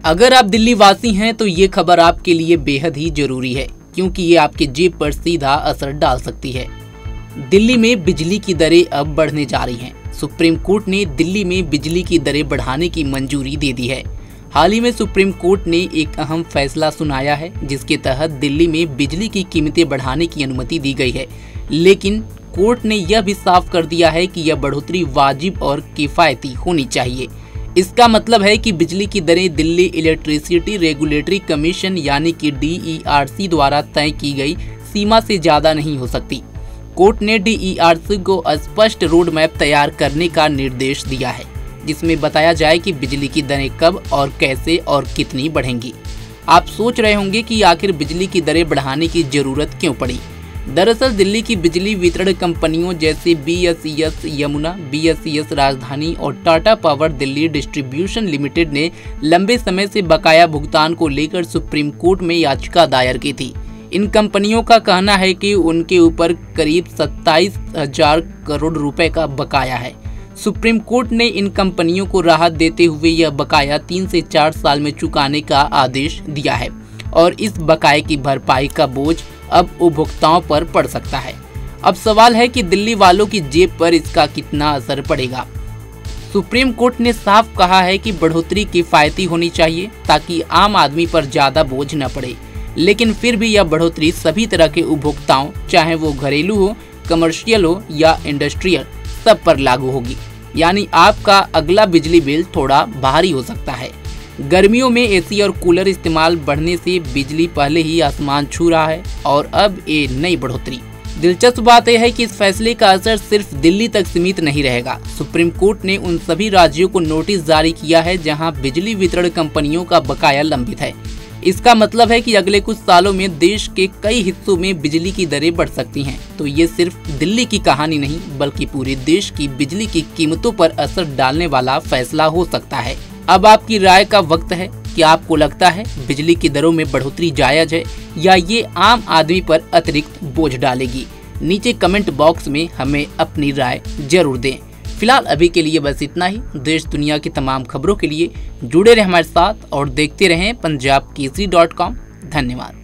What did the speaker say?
अगर आप दिल्ली वासी हैं तो ये खबर आपके लिए बेहद ही जरूरी है, क्योंकि ये आपके जेब पर सीधा असर डाल सकती है। दिल्ली में बिजली की दरें अब बढ़ने जा रही हैं। सुप्रीम कोर्ट ने दिल्ली में बिजली की दरें बढ़ाने की मंजूरी दे दी है। हाल ही में सुप्रीम कोर्ट ने एक अहम फैसला सुनाया है, जिसके तहत दिल्ली में बिजली की कीमतें बढ़ाने की अनुमति दी गई है। लेकिन कोर्ट ने यह भी साफ कर दिया है कि यह बढ़ोतरी वाजिब और किफ़ायती होनी चाहिए। इसका मतलब है कि बिजली की दरें दिल्ली इलेक्ट्रिसिटी रेगुलेटरी कमीशन यानी कि DERC द्वारा तय की गई सीमा से ज़्यादा नहीं हो सकती। कोर्ट ने DERC को स्पष्ट रोड मैप तैयार करने का निर्देश दिया है, जिसमें बताया जाए कि बिजली की दरें कब और कैसे और कितनी बढ़ेंगी। आप सोच रहे होंगे कि आखिर बिजली की दरें बढ़ाने की ज़रूरत क्यों पड़ी। दरअसल दिल्ली की बिजली वितरण कंपनियों जैसे BSES यमुना, BSES राजधानी और Tata power Delhi distribution limited ने लंबे समय से बकाया भुगतान को लेकर सुप्रीम कोर्ट में याचिका दायर की थी। इन कंपनियों का कहना है कि उनके ऊपर करीब 27,000 करोड़ रुपए का बकाया है। सुप्रीम कोर्ट ने इन कंपनियों को राहत देते हुए यह बकाया 3 से 4 साल में चुकाने का आदेश दिया है और इस बकाये की भरपाई का बोझ अब उपभोक्ताओं पर पड़ सकता है। अब सवाल है कि दिल्ली वालों की जेब पर इसका कितना असर पड़ेगा। सुप्रीम कोर्ट ने साफ कहा है कि बढ़ोतरी किफ़ायती होनी चाहिए ताकि आम आदमी पर ज़्यादा बोझ न पड़े, लेकिन फिर भी यह बढ़ोतरी सभी तरह के उपभोक्ताओं, चाहे वो घरेलू हो, कमर्शियल हो या इंडस्ट्रियल, सब पर लागू होगी। यानी आपका अगला बिजली बिल थोड़ा भारी हो सकता है। गर्मियों में AC और कूलर इस्तेमाल बढ़ने से बिजली पहले ही आसमान छू रहा है और अब ये नई बढ़ोतरी। दिलचस्प बात यह है कि इस फैसले का असर सिर्फ दिल्ली तक सीमित नहीं रहेगा। सुप्रीम कोर्ट ने उन सभी राज्यों को नोटिस जारी किया है जहां बिजली वितरण कंपनियों का बकाया लंबित है। इसका मतलब है कि अगले कुछ सालों में देश के कई हिस्सों में बिजली की दरें बढ़ सकती हैं। तो ये सिर्फ दिल्ली की कहानी नहीं, बल्कि पूरे देश की बिजली की कीमतों पर असर डालने वाला फैसला हो सकता है। अब आपकी राय का वक्त है कि आपको लगता है बिजली की दरों में बढ़ोतरी जायज़ है या ये आम आदमी पर अतिरिक्त बोझ डालेगी। नीचे कमेंट बॉक्स में हमें अपनी राय जरूर दें। फिलहाल अभी के लिए बस इतना ही। देश दुनिया की तमाम खबरों के लिए जुड़े रहें हमारे साथ और देखते रहें punjabkesari.com। धन्यवाद।